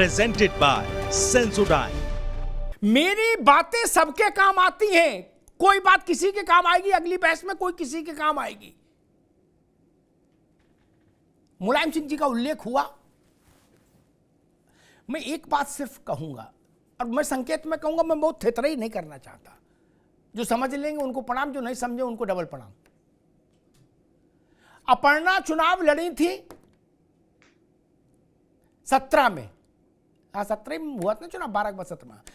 Presented by Sensodyne. मेरी बातें सबके काम आती हैं, कोई बात किसी के काम आएगी, अगली बहस में कोई किसी के काम आएगी। मुलायम सिंह जी का उल्लेख हुआ, मैं एक बात सिर्फ कहूंगा और मैं संकेत में कहूंगा, मैं बहुत थेतरई नहीं करना चाहता। जो समझ लेंगे उनको प्रणाम, जो नहीं समझे उनको डबल प्रणाम। अपर्णा चुनाव लड़ी थी 17 में, हाँ 17 में हुआ था ना चुनाव, 12 के बाद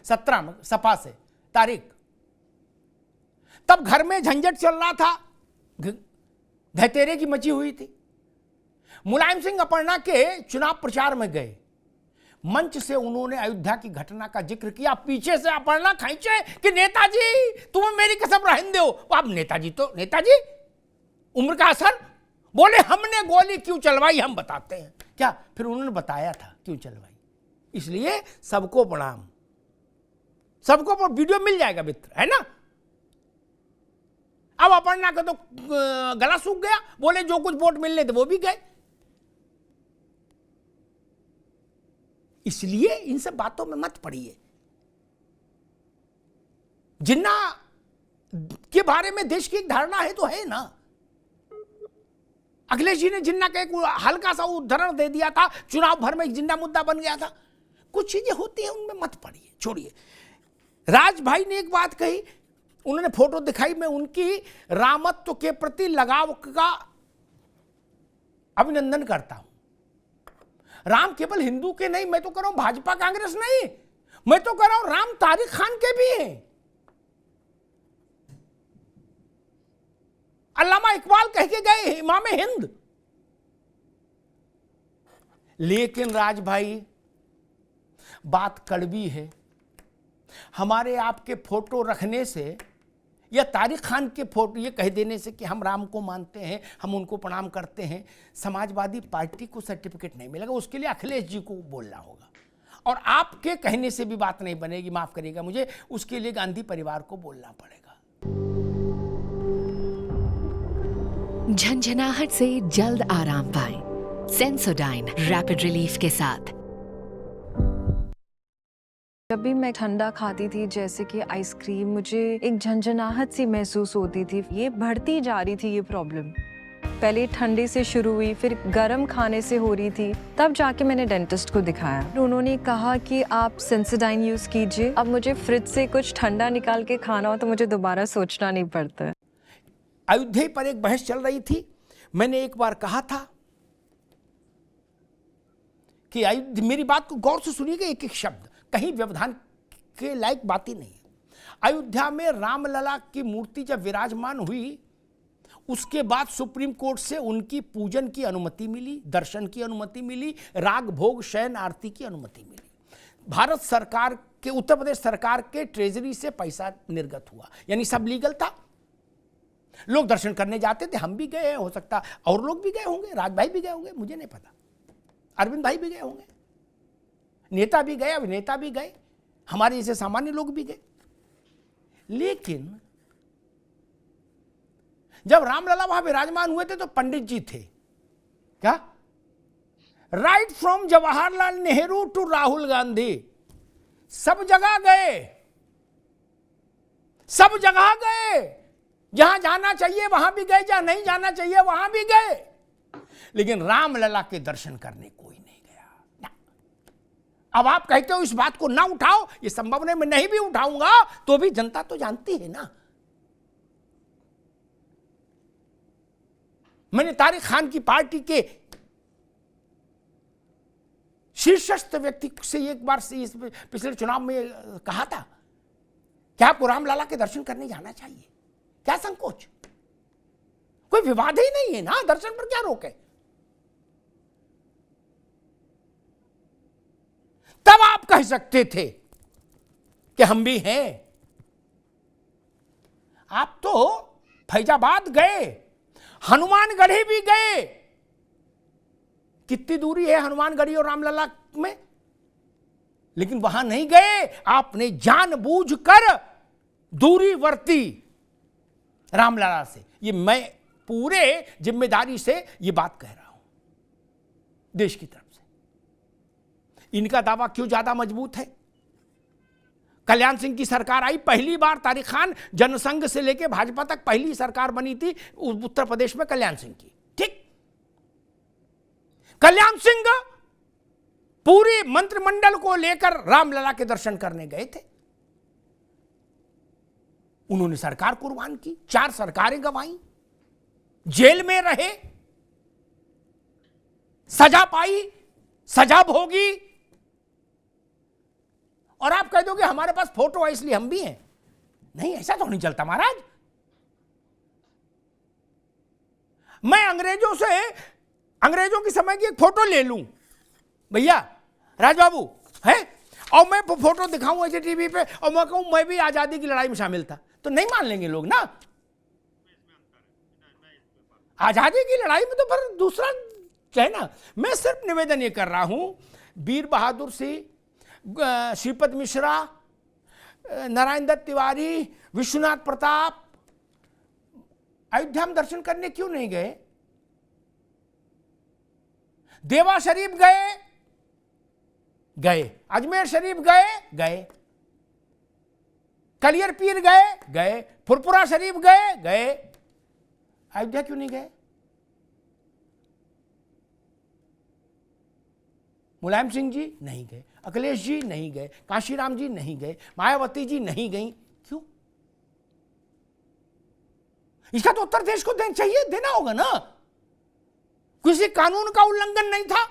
17 में सपा से तारीख। तब घर में झंझट चल रहा था, धतेरे की मची हुई थी। मुलायम सिंह अपर्णा के चुनाव प्रचार में गए, मंच से उन्होंने अयोध्या की घटना का जिक्र किया। पीछे से अपर्णा खींचे कि नेताजी तुम्हें मेरी कसम रहने दो। अब नेताजी तो नेताजी, उम्र का असर, बोले हमने गोली क्यों चलवाई हम बताते हैं। क्या फिर उन्होंने बताया था क्यों चलवाई। इसलिए सबको प्रणाम, सबको वीडियो मिल जाएगा मित्र, है ना। अब अपर्णा का तो गला सूख गया, बोले जो कुछ वोट मिलने थे वो भी गए। इसलिए इन सब बातों में मत पड़िए। जिन्ना के बारे में देश की एक धारणा है तो है ना। अखिलेश जी ने जिन्ना का एक हल्का सा उदाहरण दे दिया था, चुनाव भर में एक जिन्ना मुद्दा बन गया था। कुछ चीजें होती हैं उनमें मत पड़िए, छोड़िए। राज भाई ने एक बात कही, उन्होंने फोटो दिखाई, मैं उनकी रामत्व के प्रति लगाव का अभिनंदन करता हूं। राम केवल हिंदू के नहीं, मैं तो कह रहा हूं भाजपा कांग्रेस नहीं, मैं तो कह रहा हूं राम तारिक खान के भी हैं। अल्लामा इकबाल कह के गए इमाम हिंद। लेकिन राज भाई बात कड़वी है। हमारे आपके फोटो रखने से या तारिक खान के फोटो ये कह देने से कि हम राम को मानते हैं, हम उनको प्रणाम करते हैं, समाजवादी पार्टी को सर्टिफिकेट नहीं मिलेगा। उसके लिए अखिलेश जी को बोलना होगा, और आपके कहने से भी बात नहीं बनेगी, माफ करिएगा मुझे, उसके लिए गांधी परिवार को बोलना पड़ेगा। झंझनाहट से जल्द आराम पाएं, सेंसोडाइन रैपिड रिलीफ के साथ। जब भी मैं ठंडा खाती थी, जैसे कि आइसक्रीम, मुझे एक झंझनाहट सी महसूस होती थी। ये बढ़ती जा रही थी ये प्रॉब्लम। पहले ठंडे से शुरू हुई, फिर गर्म खाने से हो रही थी, तब जाके मैंने डेंटिस्ट को दिखाया। उन्होंने कहा कि आप सेंसोडाइन यूज कीजिए। अब मुझे फ्रिज से कुछ ठंडा निकाल के खाना हो तो मुझे दोबारा सोचना नहीं पड़ता। अयोध्या पर एक बहस चल रही थी। मैंने एक बार कहा था कि मेरी बात को गौर से सुनिएगा, एक एक शब्द, कहीं व्यवधान के लायक बात ही नहीं है। अयोध्या में रामलला की मूर्ति जब विराजमान हुई, उसके बाद सुप्रीम कोर्ट से उनकी पूजन की अनुमति मिली, दर्शन की अनुमति मिली, राग भोग शयन आरती की अनुमति मिली। भारत सरकार के, उत्तर प्रदेश सरकार के ट्रेजरी से पैसा निर्गत हुआ, यानी सब लीगल था। लोग दर्शन करने जाते थे, हम भी गए, हो सकता और लोग भी गए होंगे, राज भाई भी गए होंगे, मुझे नहीं पता, अरविंद भाई भी गए होंगे, नेता भी गए, अभिनेता भी गए, हमारे जैसे सामान्य लोग भी गए। लेकिन जब रामलला वहां विराजमान हुए थे तो पंडित जी थे, क्या, right from Jawaharlal Nehru to Rahul Gandhi, सब जगह गए, सब जगह गए। जहां जाना चाहिए वहां भी गए, जहां नहीं जाना चाहिए वहां भी गए। लेकिन रामलला के दर्शन करने कोई नहीं गया ना। अब आप कहते हो इस बात को ना उठाओ, ये संभव नहीं, मैं नहीं भी उठाऊंगा तो भी जनता तो जानती है ना। मैंने तारिक खान की पार्टी के शीर्षस्थ व्यक्ति से एक बार से पिछले चुनाव में कहा था कि आपको रामलला के दर्शन करने जाना चाहिए, क्या संकोच, कोई विवाद ही नहीं है ना, दर्शन पर क्या रोक है। तब आप कह सकते थे कि हम भी हैं। आप तो फैजाबाद गए, हनुमानगढ़ी भी गए। कितनी दूरी है हनुमानगढ़ी और रामलला में, लेकिन वहां नहीं गए। आपने जानबूझकर दूरी वर्ती रामलला से। ये मैं पूरे जिम्मेदारी से ये बात कह रहा हूं देश की तरफ से। इनका दावा क्यों ज्यादा मजबूत है? कल्याण सिंह की सरकार आई, पहली बार तारिक खान जनसंघ से लेकर भाजपा तक पहली सरकार बनी थी उत्तर प्रदेश में कल्याण सिंह की। ठीक, कल्याण सिंह पूरी मंत्रिमंडल को लेकर रामलला के दर्शन करने गए थे। उन्होंने सरकार कुर्बान की, 4 सरकारें गंवाई, जेल में रहे, सजा पाई, सजा भोगी, और आप कह दोगे हमारे पास फोटो है इसलिए हम भी हैं। नहीं, ऐसा तो नहीं चलता महाराज। मैं अंग्रेजों के समय की एक फोटो ले लूं भैया राजबाबू है, और मैं फोटो दिखाऊं ऐसे टीवी पे और मैं कहूं मैं भी आजादी की लड़ाई में शामिल था, तो नहीं मान लेंगे लोग ना। आजादी की लड़ाई में तो फिर दूसरा है ना। मैं सिर्फ निवेदन ये कर रहा हूं, वीर बहादुर सिंह, श्रीपद मिश्रा, नारायण दत्त तिवारी, विश्वनाथ प्रताप अयोध्या में दर्शन करने क्यों नहीं गए? देवा शरीफ गए, अजमेर शरीफ गए, कलियर पीर गए, फुरपुरा शरीफ गए, अयोध्या क्यों नहीं गए? मुलायम सिंह जी नहीं गए, अखिलेश जी नहीं गए, काशीराम जी नहीं गए, मायावती जी नहीं गई, क्यों? इसका तो उत्तर देश को देना होगा ना। किसी कानून का उल्लंघन नहीं था,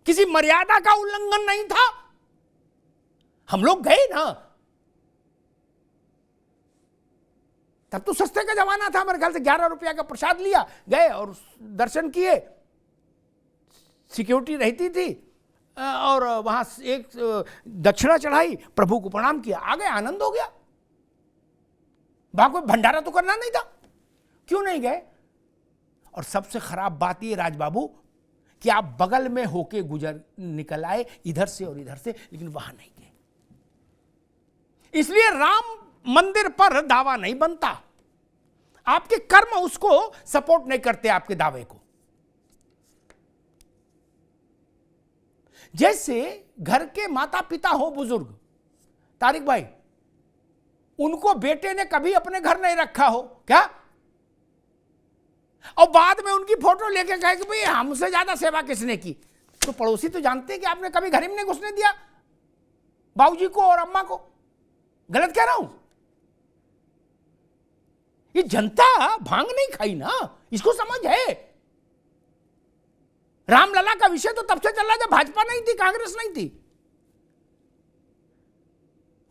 किसी मर्यादा का उल्लंघन नहीं था, हम लोग गए ना। तब तो सस्ते का जमाना था, मेरे ख्याल से 11 रुपया का प्रसाद लिया, गए और दर्शन किए, सिक्योरिटी रहती थी, और वहां एक दक्षिणा चढ़ाई, प्रभु को प्रणाम किया, आ गए, आनंद हो गया। वहां कोई भंडारा तो करना नहीं था, क्यों नहीं गए? और सबसे खराब बात ये राजबाबू कि आप बगल में होके निकल आए इधर से और इधर से, लेकिन वहां नहीं गए। इसलिए राम मंदिर पर दावा नहीं बनता, आपके कर्म उसको सपोर्ट नहीं करते, आपके दावे को। जैसे घर के माता पिता हो बुजुर्ग, तारिक भाई, उनको बेटे ने कभी अपने घर नहीं रखा हो क्या, और बाद में उनकी फोटो लेके कहे कि भाई हमसे ज्यादा सेवा किसने की, तो पड़ोसी तो जानते हैं कि आपने कभी घर में नहीं घुसने दिया बाबूजी को और अम्मा को। गलत कह रहा हूं? ये जनता भांग नहीं खाई ना, इसको समझ है। रामलला का विषय तो तब से चल रहा जब भाजपा नहीं थी, कांग्रेस नहीं थी,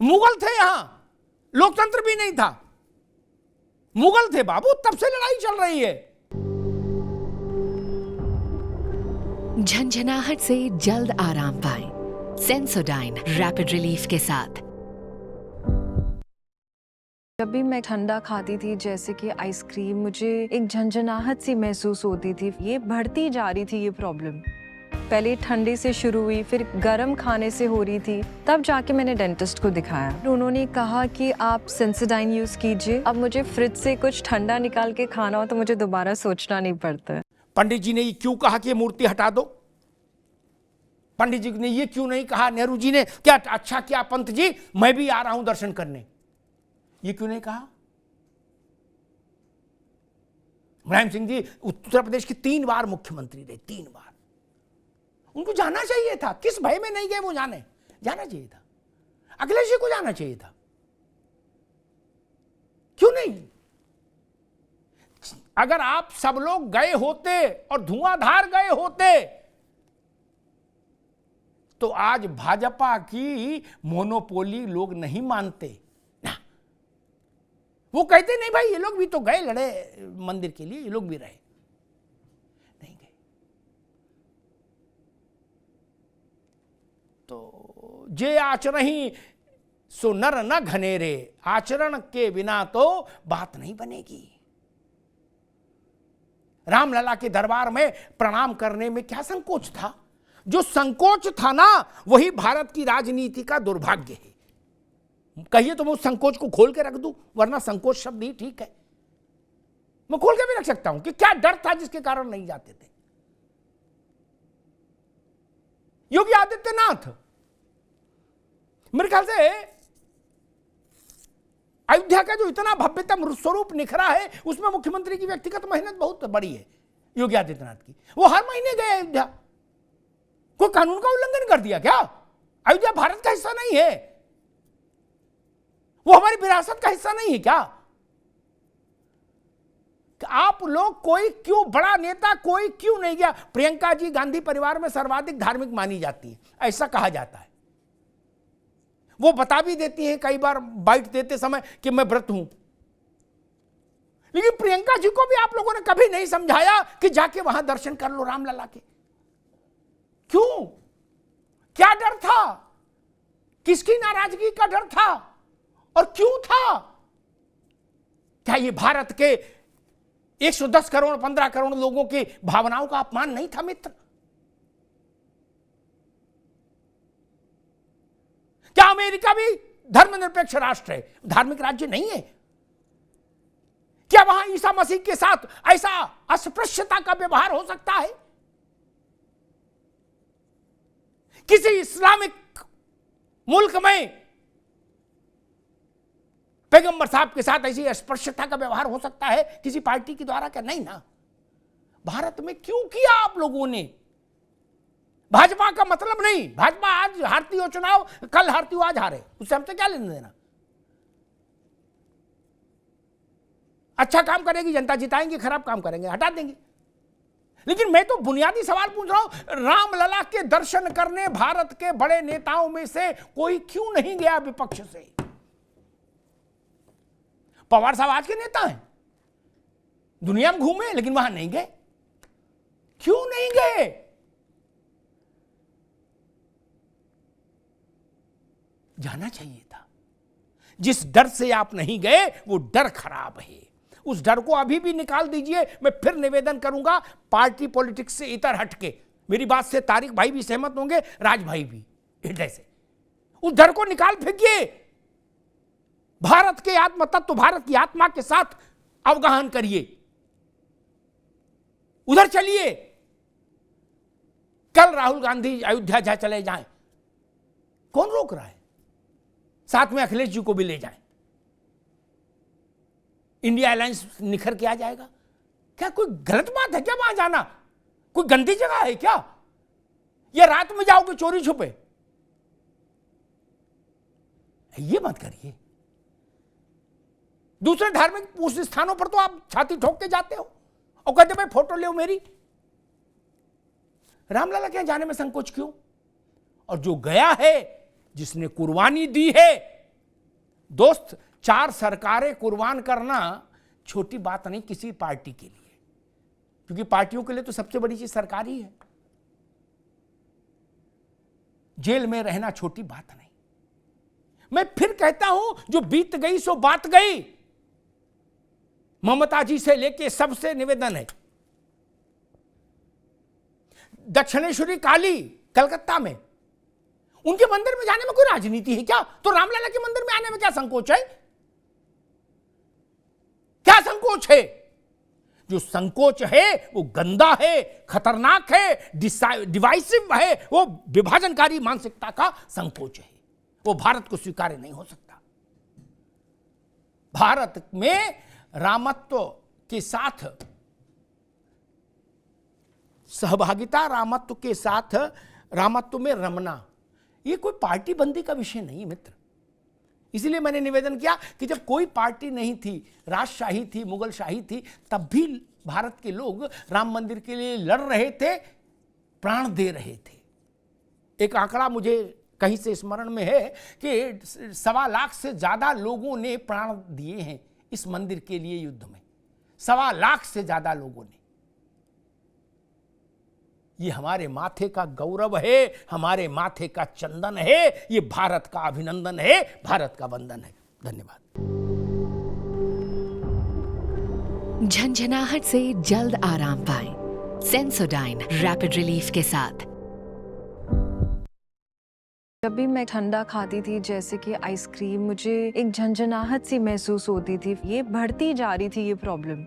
मुगल थे यहां, लोकतंत्र भी नहीं था, मुगल थे बाबू, तब से लड़ाई चल रही है। झंझनाहट से जल्द आराम पाएं, सेंसोडाइन रैपिड रिलीफ के साथ। जब भी मैं ठंडा खाती थी, जैसे कि आइसक्रीम, मुझे एक झंझनाहट सी महसूस होती थी। ये बढ़ती जा रही थी ये प्रॉब्लम। पहले ठंडे से शुरू हुई, फिर गर्म खाने से हो रही थी, तब जाके मैंने डेंटिस्ट को दिखाया। उन्होंने कहा कि आप सेंसोडाइन यूज कीजिए। अब मुझे फ्रिज से कुछ ठंडा निकाल के खाना हो तो मुझे दोबारा सोचना नहीं पड़ता है। पंडित जी ने ये क्यों कहा कि ये मूर्ति हटा दो? पंडित जी ने ये क्यों नहीं कहा, नेहरू जी ने क्या अच्छा किया पंत जी मैं भी आ रहा हूं दर्शन करने, ये क्यों नहीं कहा? मुलायम सिंह जी उत्तर प्रदेश के 3 बार मुख्यमंत्री रहे, 3 बार। उनको जाना चाहिए था, किस भय में नहीं गए वो जाना चाहिए था। अखिलेश जी को जाना चाहिए था, क्यों नहीं? अगर आप सब लोग गए होते और धुआंधार गए होते तो आज भाजपा की मोनोपोली लोग नहीं मानते ना। वो कहते नहीं भाई ये लोग भी तो गए, लड़े मंदिर के लिए, ये लोग भी रहे, नहीं गए। तो जे आचरही सो नर न घनेरे, आचरण के बिना तो बात नहीं बनेगी। रामलला के दरबार में प्रणाम करने में क्या संकोच था? जो संकोच था ना, वही भारत की राजनीति का दुर्भाग्य है। कहिए तो मैं उस संकोच को खोल के रख दूं, वरना संकोच शब्द ही ठीक है, मैं खोल के भी रख सकता हूं कि क्या डर था जिसके कारण नहीं जाते थे। योगी आदित्यनाथ मेरे ख्याल से अयोध्या का जो इतना भव्यतम स्वरूप निखरा है, उसमें मुख्यमंत्री की व्यक्तिगत मेहनत बहुत बड़ी है, योगी आदित्यनाथ की। वो हर महीने गए अयोध्या। कोई कानून का उल्लंघन कर दिया क्या? अयोध्या भारत का हिस्सा नहीं है? वो हमारी विरासत का हिस्सा नहीं है क्या? आप लोग कोई क्यों, बड़ा नेता कोई क्यों नहीं गया? प्रियंका जी गांधी परिवार में सर्वाधिक धार्मिक मानी जाती है, ऐसा कहा जाता है। वो बता भी देती हैं कई बार बाइट देते समय कि मैं व्रत हूं, लेकिन प्रियंका जी को भी आप लोगों ने कभी नहीं समझाया कि जाके वहां दर्शन कर लो रामलला के। क्यों? क्या डर था? किसकी नाराजगी का डर था और क्यों था? क्या ये भारत के 110 करोड़ 15 करोड़ लोगों की भावनाओं का अपमान नहीं था मित्र? क्या अमेरिका भी धर्मनिरपेक्ष राष्ट्र है, धार्मिक राज्य नहीं है? क्या वहां ईसा मसीह के साथ ऐसा अस्पृश्यता का व्यवहार हो सकता है? किसी इस्लामिक मुल्क में पैगंबर साहब के साथ ऐसी अस्पृश्यता का व्यवहार हो सकता है किसी पार्टी के द्वारा? क्या नहीं ना। भारत में क्यों किया आप लोगों ने? भाजपा का मतलब नहीं, भाजपा आज हारती हो चुनाव, कल हारती हो आज हारे, उससे हमसे क्या लेना देना? अच्छा काम करेगी जनता, जिताएंगे, खराब काम करेंगे हटा देंगे। लेकिन मैं तो बुनियादी सवाल पूछ रहा हूं, रामलला के दर्शन करने भारत के बड़े नेताओं में से कोई क्यों नहीं गया विपक्ष से? पवार साहब आज के नेता हैं, दुनिया में घूमे, लेकिन वहां नहीं गए। क्यों नहीं गए? जाना चाहिए था। जिस डर से आप नहीं गए वो डर खराब है, उस डर को अभी भी निकाल दीजिए। मैं फिर निवेदन करूंगा, पार्टी पॉलिटिक्स से इतर हटके, मेरी बात से तारिक भाई भी सहमत होंगे, राज भाई भी, हृदय से उस डर को निकाल फेंकिए। भारत के आत्म तत्व, भारत की आत्मा के साथ अवगाहन करिए, उधर चलिए। कल राहुल गांधी अयोध्या जा चले जाएं, कौन रोक रहा है? साथ में अखिलेश जी को भी ले जाएं, इंडिया अलायंस निखर के आ जाएगा। क्या कोई गलत बात है क्या वहां जाना? कोई गंदी जगह है क्या? या रात में जाओगे चोरी छुपे? ये मत करिए। दूसरे धार्मिक उस स्थानों पर तो आप छाती ठोक के जाते हो और कहते भाई फोटो ले मेरी। रामलला के जाने में संकोच क्यों? और जो गया है, जिसने कुर्बानी दी है, दोस्त 4 सरकारें कुर्बान करना छोटी बात नहीं किसी पार्टी के लिए, क्योंकि पार्टियों के लिए तो सबसे बड़ी चीज सरकार ही है। जेल में रहना छोटी बात नहीं। मैं फिर कहता हूं, जो बीत गई सो बात गई। ममता जी से लेके सबसे निवेदन है, दक्षिणेश्वरी काली कलकत्ता में, उनके मंदिर में जाने में कोई राजनीति है क्या? तो रामलला के मंदिर में आने में क्या संकोच है? क्या संकोच है? जो संकोच है वो गंदा है, खतरनाक है, डिवाइसिव है, वो विभाजनकारी मानसिकता का संकोच है। वो भारत को स्वीकार्य नहीं हो सकता। भारत में रामत्व के साथ सहभागिता, रामत्व के साथ रामत्व में रमना, ये कोई पार्टी बंदी का विषय नहीं है मित्र। इसलिए मैंने निवेदन किया कि जब कोई पार्टी नहीं थी, राजशाही थी, मुगल शाही थी, तब भी भारत के लोग राम मंदिर के लिए लड़ रहे थे, प्राण दे रहे थे। एक आंकड़ा मुझे कहीं से स्मरण में है कि 1.25 लाख से ज्यादा लोगों ने प्राण दिए हैं इस मंदिर के लिए युद्ध में। 1.25 लाख से ज्यादा लोगों ने। ये हमारे माथे का गौरव है, हमारे माथे का चंदन है, ये भारत का अभिनंदन है, भारत का वंदन है। धन्यवाद। झंझनाहट से जल्द आराम पाएं। सेंसोडाइन रैपिड रिलीफ के साथ। जब भी मैं ठंडा खाती थी, जैसे कि आइसक्रीम, मुझे एक झंझनाहट सी महसूस होती थी। ये बढ़ती जा रही थी ये प्रॉब्लम।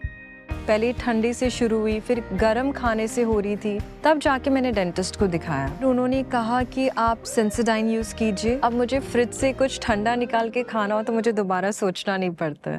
पहले ठंडे से शुरू हुई, फिर गर्म खाने से हो रही थी, तब जाके मैंने डेंटिस्ट को दिखाया। उन्होंने कहा कि आप सेंसोडाइन यूज़ कीजिए। अब मुझे फ्रिज से कुछ ठंडा निकाल के खाना हो तो मुझे दोबारा सोचना नहीं पड़ता है।